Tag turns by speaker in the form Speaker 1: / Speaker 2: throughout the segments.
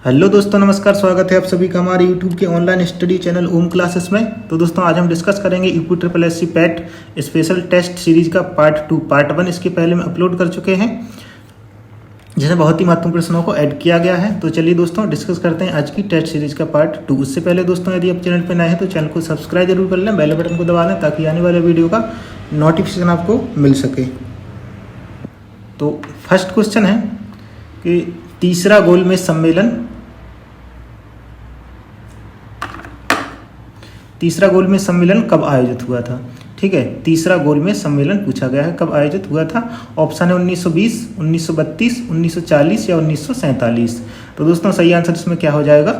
Speaker 1: Hello दोस्तों, नमस्कार। स्वागत है आप सभी का हमारे यूट्यूब के online study channel Om classes में। तो दोस्तों आज हम डिस्कस करेंगे UP PET special test series का पार्ट 2 पार्ट 1 इसके पहले में अपलोड कर चुके हैं, जिसमें बहुत ही महत्वपूर्ण प्रश्नों को ऐड किया गया है। तो चलिए दोस्तों डिस्कस करते हैं आज की टेस्ट सीरीज का पार्ट 2। उससे पहले दोस्तों यदि आप चैनल पर नए हैं तो चैनल को सब्सक्राइब जरूर कर लें, बेल बटन को दबा लें ताकि आने वाले वीडियो का नोटिफिकेशन आपको मिल सके। तो फर्स्ट क्वेश्चन है कि तीसरा गोलमेज सम्मेलन कब आयोजित हुआ था। ठीक है, तीसरा गोलमेज सम्मेलन पूछा गया है, कब आयोजित हुआ था। ऑप्शन है 1920, 1932, 1940 या 1947। तो दोस्तों सही आंसर इसमें क्या हो जाएगा,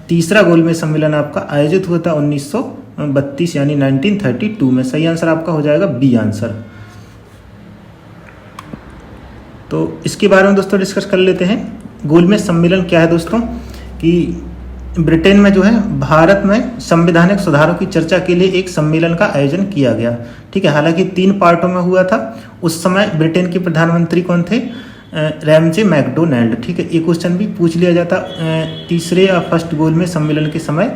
Speaker 1: तीसरा गोलमेज सम्मेलन आपका आयोजित हुआ था 1932 यानी 1932 में। सही आंसर आपका हो जाएगा बी आंसर। तो इसके बारे में दोस्तों डिस्कस कर लेते हैं। गोलमेज सम्मेलन क्या है दोस्तों, कि ब्रिटेन में जो है भारत में संवैधानिक सुधारों की चर्चा के लिए एक सम्मेलन का आयोजन किया गया। ठीक है, हालांकि 3 पार्टों में हुआ था। उस समय ब्रिटेन के प्रधानमंत्री कौन थे, रैमजे मैकडोनाल्ड। ठीक है, एक क्वेश्चन भी पूछ लिया जाता, तीसरे या फर्स्ट गोलमेज सम्मेलन के समय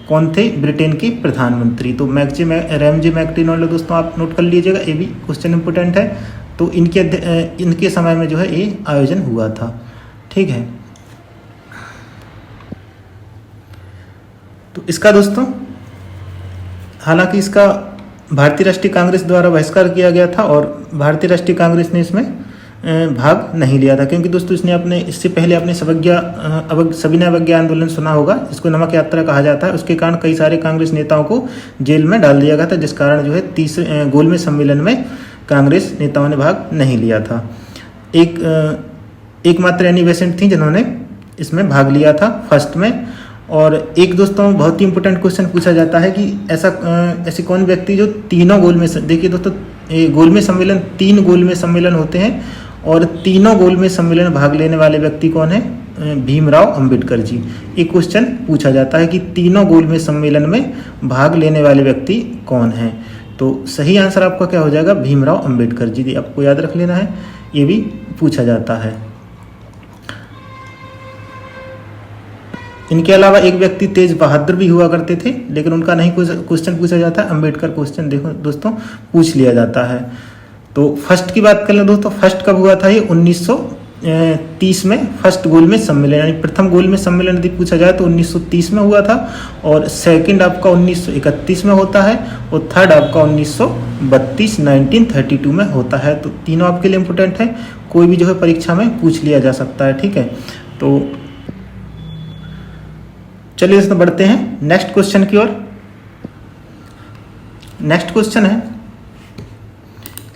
Speaker 1: कौन थे ब्रिटेन के प्रधानमंत्री। तो रैमजे मैकडोनाल्ड दोस्तों आप नोट कर लीजिएगा, ये भी क्वेश्चन इंपोर्टेंट है। तो इनके समय में जो है ये आयोजन हुआ था। ठीक है, तो इसका दोस्तों हालांकि इसका भारतीय राष्ट्रीय कांग्रेस द्वारा बहिष्कार किया गया था और भारतीय राष्ट्रीय कांग्रेस ने इसमें भाग नहीं लिया था, क्योंकि दोस्तों इससे पहले आपने सविनय अवज्ञा आंदोलन सुना होगा, जिसको नमक यात्रा कहा जाता है। उसके कारण कई सारे कांग्रेस नेताओं को जेल में डाल दिया गया था, जिस कारण जो है तीसरे गोलमेज सम्मेलन में कांग्रेस नेताओं ने भाग नहीं लिया था। एकमात्र एनी बेसेंट थी जिन्होंने इसमें भाग लिया था फर्स्ट में। और एक दोस्तों बहुत ही इंपॉर्टेंट क्वेश्चन पूछा जाता है कि ऐसे कौन व्यक्ति जो तीनों गोलमेज, देखिए दोस्तों गोलमेज सम्मेलन 3 गोलमेज सम्मेलन होते हैं और तीनों गोलमेज सम्मेलन भाग लेने वाले व्यक्ति कौन है, भीमराव अंबेडकर जी। एक क्वेश्चन पूछा जाता है कि तीनों गोलमेज सम्मेलन में भाग लेने वाले व्यक्ति कौन है। तो सही आंसर आपका क्या हो जाएगा, भीमराव अंबेडकर जी। आपको याद रख लेना है, ये भी पूछा जाता है। इनके अलावा एक व्यक्ति तेज बहादुर भी हुआ करते थे, लेकिन उनका नहीं क्वेश्चन पूछा जाता। अंबेडकर क्वेश्चन देखो दोस्तों पूछ लिया जाता है। तो फर्स्ट की बात कर लें दोस्तों, फर्स्ट कब हुआ था, ये 1930 में फर्स्ट गोलमेज सम्मेलन, यानी प्रथम गोलमेज सम्मेलन यदि पूछा जाए तो 1930 में हुआ था। और सेकंड आपका 1931 में होता है और थर्ड आपका 1932 में होता है। तो तीनों आपके लिए इंपोर्टेंट है, कोई भी जो है परीक्षा में पूछ लिया जा सकता है। ठीक है, तो चलिए इसमें बढ़ते हैं नेक्स्ट क्वेश्चन की ओर। नेक्स्ट क्वेश्चन है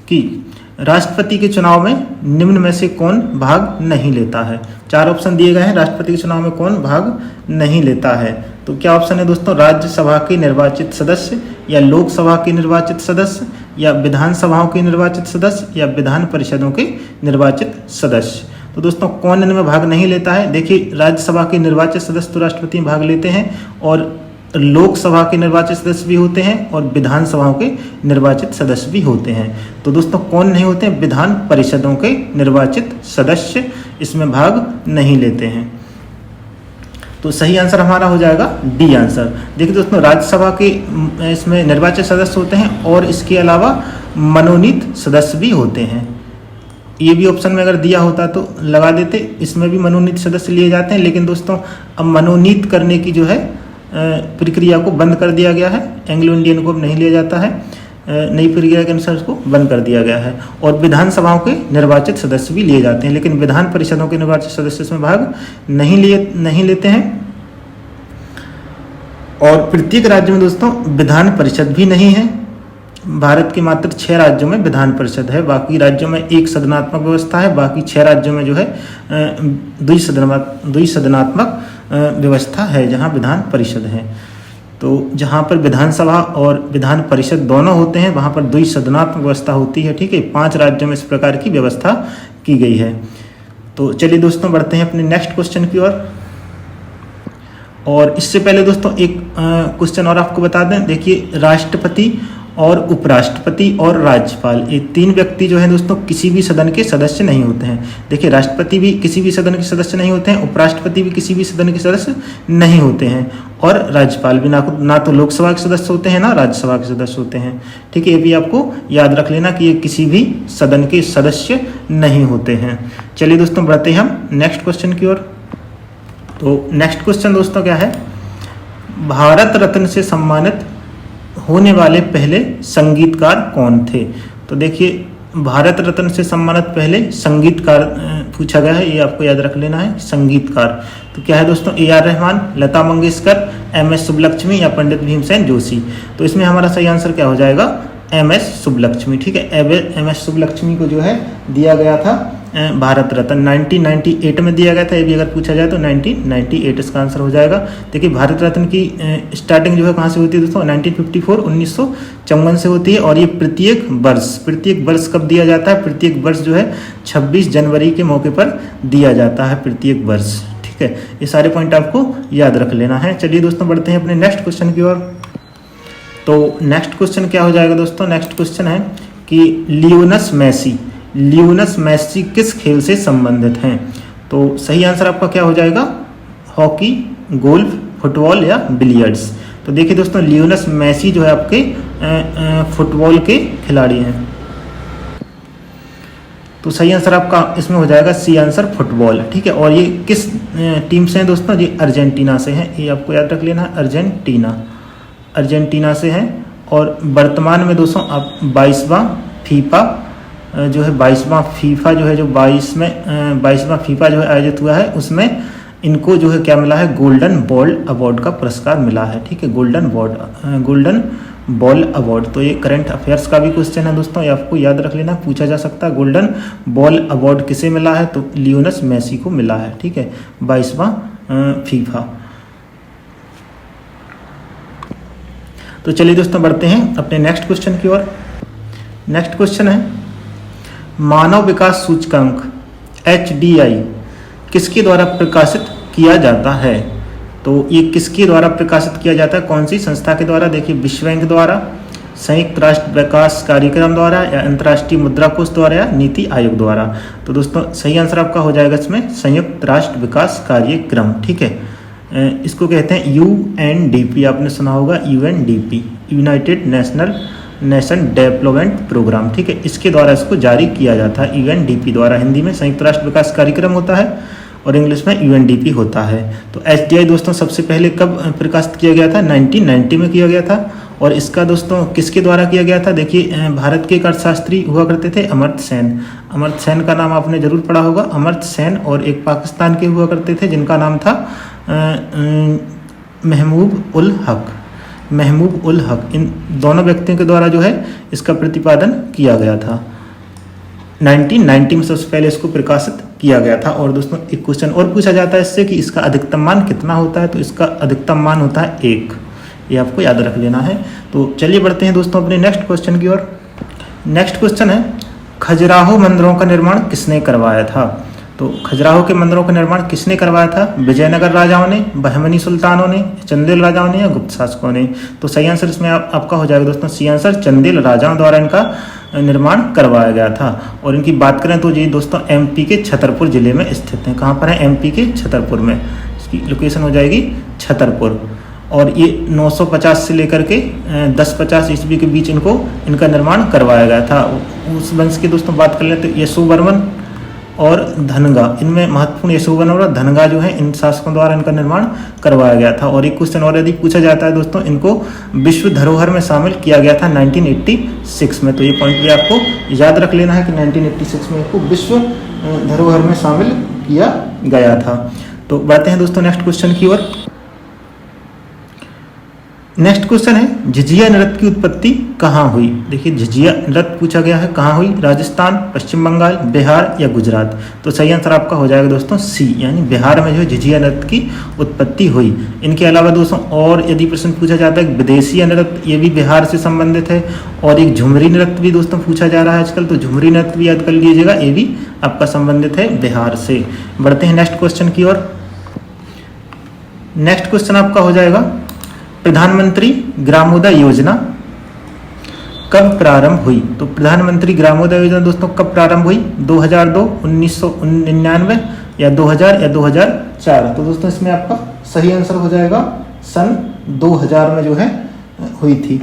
Speaker 1: कि राष्ट्रपति के चुनाव में निम्न में से कौन भाग नहीं लेता है। 4 ऑप्शन दिए गए हैं, राष्ट्रपति के चुनाव में कौन भाग नहीं लेता है। तो क्या ऑप्शन है दोस्तों, राज्यसभा के निर्वाचित सदस्य या लोकसभा के निर्वाचित सदस्य या विधानसभाओं के निर्वाचित सदस्य या विधान परिषदों के निर्वाचित सदस्य। तो दोस्तों कौन इनमें भाग नहीं लेता है, देखिए राज्यसभा के निर्वाचित सदस्य तो राष्ट्रपति में भाग लेते हैं और लोकसभा के निर्वाचित सदस्य भी होते हैं और विधानसभाओं के निर्वाचित सदस्य भी होते हैं। तो दोस्तों कौन नहीं होते हैं, विधान परिषदों के निर्वाचित सदस्य इसमें भाग नहीं लेते हैं। तो सही आंसर हमारा हो जाएगा डी आंसर। देखिए दोस्तों राज्यसभा के इसमें निर्वाचित सदस्य होते हैं और इसके अलावा मनोनीत सदस्य भी होते हैं। ये भी ऑप्शन में अगर दिया होता तो लगा देते, इसमें भी मनोनीत सदस्य लिए जाते हैं, लेकिन दोस्तों अब मनोनीत करने की जो है प्रक्रिया को बंद कर दिया गया है। एंग्लो इंडियन को अब नहीं लिया जाता है, नई प्रक्रिया के अनुसार उसको बंद कर दिया गया है। और विधानसभाओं के निर्वाचित सदस्य भी लिए जाते हैं, लेकिन विधान परिषदों के निर्वाचित सदस्य इसमें भाग नहीं लेते हैं। और प्रत्येक राज्य में दोस्तों विधान परिषद भी नहीं है। भारत के मात्र 6 राज्यों में विधान परिषद है, बाकी राज्यों में एक सदनात्मक व्यवस्था है, बाकी 6 राज्यों में जो है द्विसदनात्मक व्यवस्था है जहां विधान परिषद है। तो जहां पर विधानसभा और विधान परिषद दोनों होते हैं वहां पर द्विसदनात्मक व्यवस्था होती है। ठीक है, 5 राज्यों में इस प्रकार की व्यवस्था की गई है। तो चलिए दोस्तों बढ़ते हैं अपने नेक्स्ट क्वेश्चन की ओर। और इससे पहले दोस्तों एक क्वेश्चन और आपको बता दें, देखिए राष्ट्रपति और उपराष्ट्रपति और राज्यपाल, ये 3 व्यक्ति जो है दोस्तों किसी भी सदन के सदस्य नहीं होते हैं। देखिए राष्ट्रपति भी किसी भी सदन के सदस्य नहीं होते हैं, उपराष्ट्रपति भी किसी भी सदन के सदस्य नहीं होते हैं, और राज्यपाल भी ना तो लोकसभा के सदस्य होते हैं ना राज्यसभा के सदस्य होते हैं। ठीक है, ये भी आपको याद रख लेना कि ये किसी भी सदन के सदस्य नहीं होते हैं। चलिए दोस्तों बढ़ते हैं हम नेक्स्ट क्वेश्चन की ओर। तो नेक्स्ट क्वेश्चन दोस्तों क्या है, भारत रत्न से सम्मानित होने वाले पहले संगीतकार कौन थे? तो देखिए भारत रत्न से सम्मानित पहले संगीतकार पूछा गया है, ये आपको याद रख लेना है, संगीतकार। तो क्या है दोस्तों, AR रहमान, लता मंगेशकर, MS सुब्बलक्ष्मी या पंडित भीमसेन जोशी। तो इसमें हमारा सही आंसर क्या हो जाएगा, MS सुब्बलक्ष्मी। ठीक है, MS सुब्बलक्ष्मी को जो है दिया गया था भारत रत्न 1998 में दिया गया था। ये भी अगर पूछा जाए तो 1998 इसका आंसर हो जाएगा। देखिए भारत रत्न की स्टार्टिंग जो है कहाँ से होती है दोस्तों, 1954 1954 से होती है, और ये प्रत्येक वर्ष कब दिया जाता है, प्रत्येक वर्ष जो है 26 जनवरी के मौके पर दिया जाता है, प्रत्येक वर्ष। ठीक है, ये सारे पॉइंट आपको याद रख लेना है। चलिए दोस्तों बढ़ते हैं अपने नेक्स्ट क्वेश्चन की ओर। तो नेक्स्ट क्वेश्चन क्या हो जाएगा दोस्तों, नेक्स्ट क्वेश्चन है कि लियोनेल मेसी किस खेल से संबंधित हैं? तो सही आंसर आपका क्या हो जाएगा, हॉकी, गोल्फ, फुटबॉल या बिलियर्ड्स। तो देखिए दोस्तों लियोनेल मेसी जो है आपके फुटबॉल के खिलाड़ी हैं। तो सही आंसर आपका इसमें हो जाएगा सी आंसर, फुटबॉल। ठीक है, और ये किस टीम से हैं दोस्तों, ये अर्जेंटीना से हैं, ये आपको याद रख लेना है, अर्जेंटीना से हैं। और वर्तमान में दोस्तों आप 22वां फीफा जो है 22वां फीफा जो है 22वां फीफा जो है आयोजित हुआ है, उसमें इनको जो है क्या मिला है, गोल्डन बॉल अवार्ड का पुरस्कार मिला है। ठीक है, गोल्डन बॉल अवार्ड। तो ये करंट अफेयर्स का भी क्वेश्चन है दोस्तों, ये आपको याद रख लेना, पूछा जा सकता है। गोल्डन बॉल अवार्ड किसे मिला है, तो लियोनेल मेसी को मिला है। ठीक है, 22वां फीफा। तो चलिए दोस्तों बढ़ते हैं अपने नेक्स्ट क्वेश्चन की ओर। नेक्स्ट क्वेश्चन है, मानव विकास सूचकांक HDI किसके द्वारा प्रकाशित किया जाता है? तो ये किसके द्वारा प्रकाशित किया जाता है, कौन सी संस्था के द्वारा? देखिए विश्व बैंक द्वारा, संयुक्त राष्ट्र विकास कार्यक्रम द्वारा, या अंतर्राष्ट्रीय मुद्रा कोष द्वारा, या नीति आयोग द्वारा। तो दोस्तों सही आंसर आपका हो जाएगा इसमें संयुक्त राष्ट्र विकास कार्यक्रम। ठीक है, इसको कहते हैं UNDP, आपने सुना होगा UNDP, United Nation Development Programme. ठीक है, इसके द्वारा इसको जारी किया जाता है, UNDP द्वारा। हिंदी में संयुक्त राष्ट्र विकास कार्यक्रम होता है और इंग्लिश में UNDP होता है। तो HDI दोस्तों सबसे पहले कब प्रकाशित किया गया था, 1990 में किया गया था। और इसका दोस्तों किसके द्वारा किया गया था, देखिए भारत के एक अर्थशास्त्री हुआ करते थे अमर्त्य सेन का नाम आपने जरूर पढ़ा होगा, अमर्त्य सेन। और एक पाकिस्तान के हुआ करते थे जिनका नाम था महमूब उल हक। इन दोनों व्यक्तियों के द्वारा जो है इसका प्रतिपादन किया गया था। 1990 में सबसे पहले इसको प्रकाशित किया गया था। और दोस्तों एक क्वेश्चन और पूछा जाता है इससे कि इसका अधिकतम मान कितना होता है, तो इसका अधिकतम मान होता है 1। ये आपको याद रख लेना है। तो चलिए बढ़ते हैं दोस्तों अपने नेक्स्ट क्वेश्चन की ओर। नेक्स्ट क्वेश्चन है, खजुराहो मंदिरों का निर्माण किसने करवाया था? तो खजुराहो के मंदिरों का निर्माण किसने करवाया था, विजयनगर राजाओं ने, बहमनी सुल्तानों ने, चंदेल राजाओं ने, या गुप्त शासकों ने? तो सही आंसर इसमें आपका हो जाएगा दोस्तों सी आंसर, चंदेल राजाओं द्वारा इनका निर्माण करवाया गया था। और इनकी बात करें तो ये दोस्तों MP के छतरपुर जिले में स्थित हैं। कहाँ पर है, MP के छतरपुर में, इसकी लोकेशन हो जाएगी छतरपुर। और ये 950 से लेकर के 1050 ईस्वी के बीच इनका निर्माण करवाया गया था। उस वंश की दोस्तों बात कर लें तो यशोवर्मन और धनगा, इनमें महत्वपूर्ण यशोवर्मन और धनगा जो है इन शासकों द्वारा इनका निर्माण करवाया गया था। और एक क्वेश्चन और यदि पूछा जाता है दोस्तों, इनको विश्व धरोहर में शामिल किया गया था 1986 में। तो ये पॉइंट भी आपको याद रख लेना है कि 1986 में इनको विश्व धरोहर में शामिल किया गया था। तो बढ़ते हैं दोस्तों नेक्स्ट क्वेश्चन की ओर। नेक्स्ट क्वेश्चन है, झिझिया नृत्य की उत्पत्ति कहाँ हुई? देखिए झिझिया नृत्य पूछा गया है, कहाँ हुई? राजस्थान, पश्चिम बंगाल, बिहार या गुजरात? तो सही आंसर आपका हो जाएगा दोस्तों सी, यानी बिहार में जो है झिझिया नृत्य की उत्पत्ति हुई। इनके अलावा दोस्तों और यदि प्रश्न पूछा जाता है विदेशी नृत्य, ये भी बिहार से संबंधित है। और एक झुमरी नृत्य भी दोस्तों पूछा जा रहा है आजकल, तो झुमरी नृत्य भी याद कर लीजिएगा, ये भी आपका संबंधित है बिहार से। बढ़ते हैं नेक्स्ट क्वेश्चन की ओर। नेक्स्ट क्वेश्चन आपका हो जाएगा, प्रधानमंत्री ग्रामोदय योजना कब प्रारंभ हुई? तो प्रधानमंत्री ग्रामोदय योजना दोस्तों कब प्रारंभ हुई? 2002, 1999 या 2000 या 2004? तो दोस्तों इसमें आपका सही आंसर हो जाएगा सन 2000 में जो है हुई थी।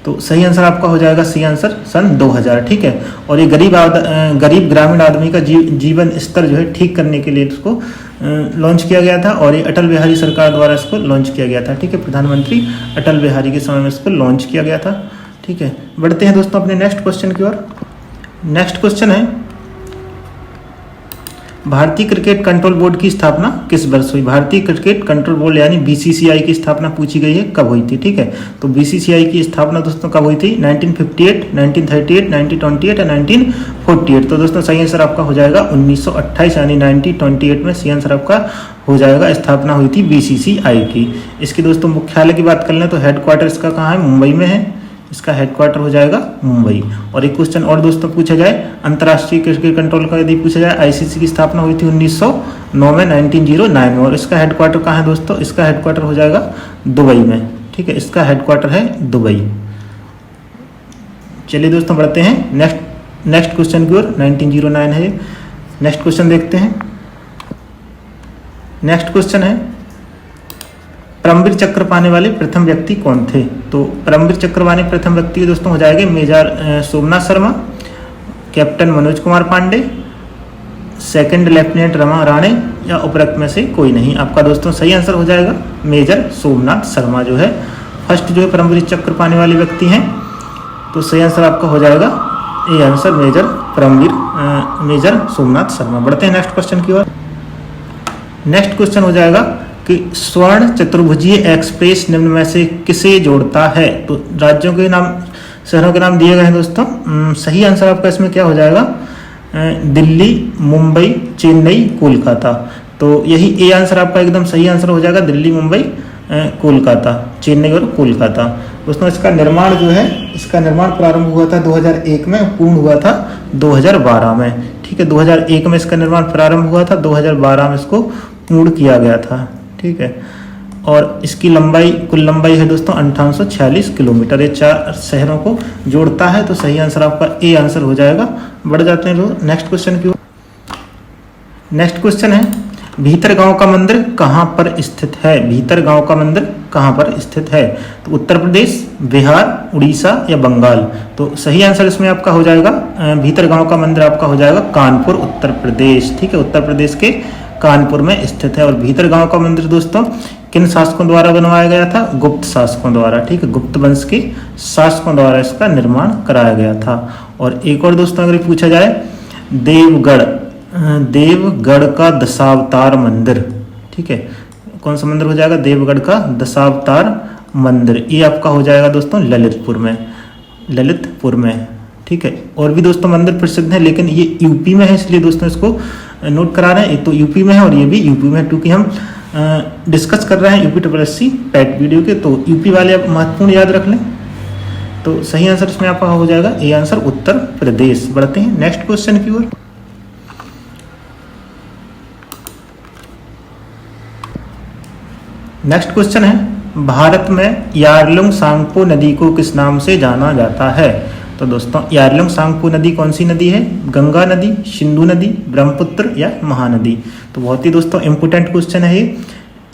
Speaker 1: तो सही आंसर आपका हो जाएगा सी आंसर सन 2000, ठीक है। और ये गरीब ग्रामीण आदमी का जीवन स्तर जो है ठीक करने के लिए इसको लॉन्च किया गया था, और ये अटल बिहारी सरकार द्वारा इसको लॉन्च किया गया था, ठीक है। प्रधानमंत्री अटल बिहारी के समय में इसको लॉन्च किया गया था, ठीक है। बढ़ते हैं दोस्तों अपने नेक्स्ट क्वेश्चन की ओर। नेक्स्ट क्वेश्चन है, भारतीय क्रिकेट कंट्रोल बोर्ड की स्थापना किस वर्ष हुई? भारतीय क्रिकेट कंट्रोल बोर्ड यानी बीसीसीआई की स्थापना पूछी गई है, कब हुई थी, ठीक है। तो बीसीसीआई की स्थापना दोस्तों कब हुई थी? 1958, 1938, 1928 या 1948? तो दोस्तों सही आंसर आपका हो जाएगा 1928 यानी 1928 में सही आंसर आपका हो जाएगा। स्थापना हुई थी बीसीसीआई की। इसकी दोस्तों मुख्यालय की बात कर लें तो हेडक्वार्टर इसका कहाँ है? मुंबई में है, इसका हेडक्वार्टर हो जाएगा मुंबई। और एक क्वेश्चन और दोस्तों पूछा जाए अंतर्राष्ट्रीय क्रिकेट कंट्रोल का यदि पूछा जाए, आईसीसी की स्थापना हुई थी 1909 में, 1909 में, और इसका हेडक्वार्टर कहाँ है दोस्तों? इसका हेडक्वार्टर हो जाएगा दुबई में, ठीक है। इसका हेडक्वार्टर है दुबई। चलिए दोस्तों बढ़ते हैं नेक्स्ट क्वेश्चन की ओर। 1909 है। नेक्स्ट क्वेश्चन देखते हैं। नेक्स्ट क्वेश्चन है, परमवीर चक्र पाने वाले प्रथम व्यक्ति कौन थे? तो परमवीर चक्र पाने प्रथम व्यक्ति दोस्तों हो जाएंगे major Somnath Sharma, captain Manoj Kumar Pandey, second lieutenant Rama Rane, या उपरोक्त में से कोई नहीं। आपका दोस्तों सही आंसर हो जाएगा मेजर सोमनाथ शर्मा जो है फर्स्ट जो है परमवीर चक्र पाने वाले व्यक्ति हैं। तो सही आंसर आपका हो जाएगा ये आंसर मेजर सोमनाथ शर्मा। बढ़ते हैं नेक्स्ट क्वेश्चन की ओर। नेक्स्ट क्वेश्चन हो जाएगा कि स्वर्ण चतुर्भुजीय एक्सप्रेस निम्न में से किसे जोड़ता है? तो राज्यों के नाम, शहरों के नाम दिए गए हैं दोस्तों। सही आंसर आपका इसमें क्या हो जाएगा? दिल्ली, मुंबई, चेन्नई, कोलकाता। तो यही ए आंसर आपका एकदम सही आंसर हो जाएगा, दिल्ली, मुंबई, कोलकाता, चेन्नई और कोलकाता। दोस्तों इसका निर्माण जो है, इसका निर्माण प्रारंभ हुआ था 2001 में, पूर्ण हुआ था 2012 में, ठीक है। 2001 में इसका निर्माण प्रारंभ हुआ था, 2012 में इसको पूर्ण किया गया था, ठीक है। और इसकी लंबाई, कुल लंबाई है दोस्तों 5846 किलोमीटर। ये 4 शहरों को जोड़ता है। तो सही आंसर आपका ए आंसर हो जाएगा। बढ़ जाते हैं नेक्स्ट क्वेश्चन की ओर। नेक्स्ट क्वेश्चन है, भीतरगांव का मंदिर कहाँ पर स्थित है? भीतरगांव का मंदिर कहाँ पर स्थित है? तो उत्तर प्रदेश, बिहार, उड़ीसा या बंगाल? तो सही आंसर इसमें आपका हो जाएगा, भीतरगांव का मंदिर आपका हो जाएगा कानपुर, उत्तर प्रदेश, ठीक है। उत्तर प्रदेश के कानपुर में स्थित है। और भीतरगांव का मंदिर दोस्तों किन शासकों द्वारा बनवाया गया था? गुप्त शासकों द्वारा, ठीक है। गुप्त वंश के शासकों द्वारा इसका निर्माण कराया गया था। और एक और दोस्तों अगर पूछा जाए, देवगढ़ का दशावतार मंदिर, ठीक है, कौन सा मंदिर हो जाएगा? देवगढ़ का दशावतार मंदिर। ये आपका हो जाएगा दोस्तों ललितपुर में, ठीक है। और भी दोस्तों मंदिर प्रसिद्ध है, लेकिन ये यूपी में है, इसलिए दोस्तों इसको नोट करा रहे हैं। एक तो यूपी में है और ये भी यूपी में है, क्योंकि हम डिस्कस कर रहे हैं UPSSC पैट वीडियो के, तो यूपी वाले आप महत्वपूर्ण याद रख लें। तो सही आंसर इसमें आपका हो जाएगा ये आंसर उत्तर प्रदेश। बढ़ते हैं नेक्स्ट क्वेश्चन की ओर। नेक्स्ट क्वेश्चन है, भारत में यारलुंग सांगपो नदी को किस नाम से जाना जाता है? तो दोस्तों यारलुंग सांगपो नदी कौन सी नदी है? गंगा नदी, सिंधु नदी, ब्रह्मपुत्र या महानदी? तो बहुत ही दोस्तों इंपोर्टेंट क्वेश्चन है ये।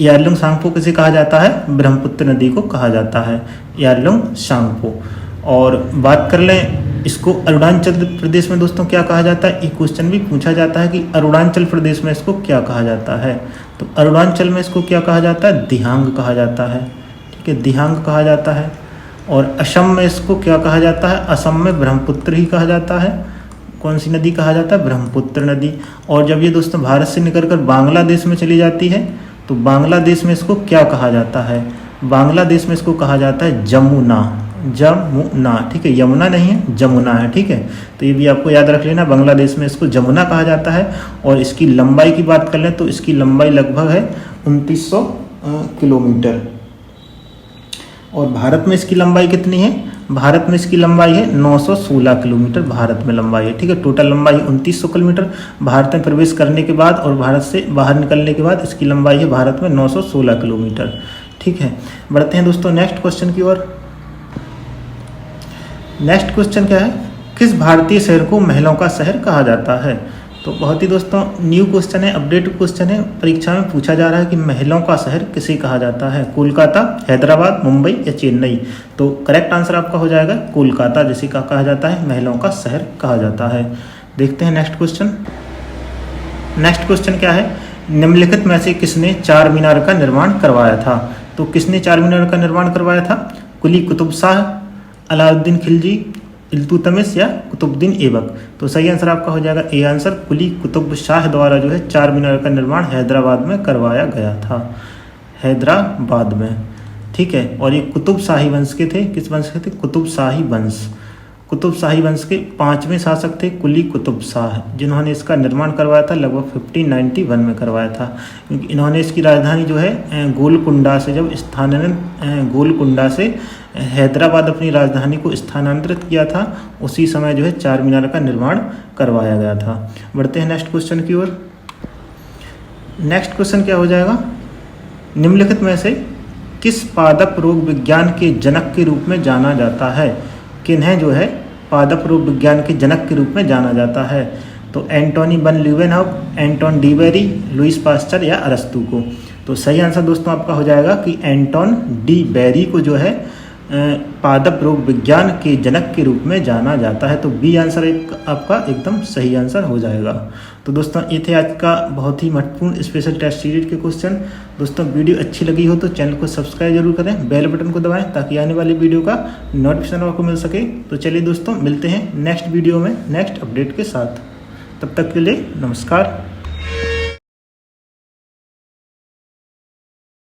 Speaker 1: यारलुंग सांगपो किसे कहा जाता है? ब्रह्मपुत्र नदी को कहा जाता है यारलुंग सांगपो। और बात कर लें इसको अरुणाचल प्रदेश में दोस्तों क्या कहा जाता है? एक क्वेश्चन भी पूछा जाता है कि अरुणाचल प्रदेश में इसको क्या कहा जाता है? तो अरुणाचल में इसको क्या कहा जाता है? दिहांग कहा जाता है, ठीक है, दिहांग कहा जाता है। और असम में इसको क्या कहा जाता है? असम में ब्रह्मपुत्र ही कहा जाता है। कौन सी नदी कहा जाता है? ब्रह्मपुत्र नदी। और जब ये दोस्तों भारत से निकलकर बांग्लादेश में चली जाती है, तो बांग्लादेश में इसको क्या कहा जाता है? बांग्लादेश में इसको कहा जाता है जमुना, ठीक है, यमुना नहीं है, जमुना है, ठीक है। तो ये भी आपको याद रख लेना, बांग्लादेश में इसको जमुना कहा जाता है। और इसकी लंबाई की बात कर लें तो इसकी लंबाई लगभग है 2900 किलोमीटर। और भारत में इसकी लंबाई कितनी है? भारत में इसकी लंबाई है 916 किलोमीटर भारत में लंबाई है, ठीक है। टोटल लंबाई 2900 किलोमीटर भारत में प्रवेश करने के बाद और भारत से बाहर निकलने के बाद इसकी लंबाई है भारत में 916 किलोमीटर, ठीक है। बढ़ते हैं दोस्तों नेक्स्ट क्वेश्चन की ओर। नेक्स्ट क्वेश्चन क्या है, किस भारतीय शहर को महिलाओं का शहर कहा जाता है। तो बहुत ही दोस्तों न्यू क्वेश्चन है, अपडेटेड क्वेश्चन है, परीक्षा में पूछा जा रहा है कि महिलाओं का शहर किसे कहा जाता है, कोलकाता, हैदराबाद, मुंबई या चेन्नई। तो करेक्ट आंसर आपका हो जाएगा कोलकाता, जिसे का कहा जाता है महिलाओं का शहर कहा जाता है। देखते हैं नेक्स्ट क्वेश्चन। नेक्स्ट क्वेश्चन क्या है, निम्नलिखित में से किसने चार मीनार का निर्माण करवाया था। तो किसने चार मीनार का निर्माण करवाया था, कुली कुतुब शाह, अलाउद्दीन खिलजी, इल्तुतमिश या कुतुबुद्दीन ऐबक। तो सही आंसर आपका हो जाएगा ए आंसर, कुली कुतुब शाह द्वारा जो है चार मीनार का निर्माण हैदराबाद में करवाया गया था, हैदराबाद में। ठीक है, और ये कुतुब शाही वंश के थे, किस वंश के थे, कुतुब शाही वंश। कुतुब शाही वंश के 5वें शासक थे कुली कुतुब शाह, जिन्होंने इसका निर्माण करवाया था, लगभग 1591 में करवाया था। क्योंकि इन्होंने इसकी राजधानी जो है गोलकुंडा से जब गोलकुंडा से हैदराबाद अपनी राजधानी को स्थानांतरित किया था, उसी समय जो है चार मीनार का निर्माण करवाया गया था। बढ़ते हैं नेक्स्ट क्वेश्चन की ओर। नेक्स्ट क्वेश्चन क्या हो जाएगा, निम्नलिखित में से किस पादप रोग विज्ञान के जनक के रूप में जाना जाता है। किन्हें जो है पादप रोग विज्ञान के जनक के रूप में जाना जाता है। तो Antonie van Leeuwenhoek, Anton de Bary, Louis Pasteur या अरस्तू को। तो सही आंसर दोस्तों आपका हो जाएगा कि एंटोन डी बेरी को जो है पादप रोग विज्ञान के जनक के रूप में जाना जाता है। तो बी आंसर आपका एकदम सही आंसर हो जाएगा। तो दोस्तों ये थे आज का बहुत ही महत्वपूर्ण स्पेशल टेस्ट सीरीज के क्वेश्चन। दोस्तों वीडियो अच्छी लगी हो तो चैनल को सब्सक्राइब जरूर करें, बेल बटन को दबाएं ताकि आने वाली वीडियो का नोटिफिकेशन आपको मिल सके। तो चलिए दोस्तों मिलते हैं नेक्स्ट वीडियो में नेक्स्ट अपडेट के साथ। तब तक के लिए नमस्कार।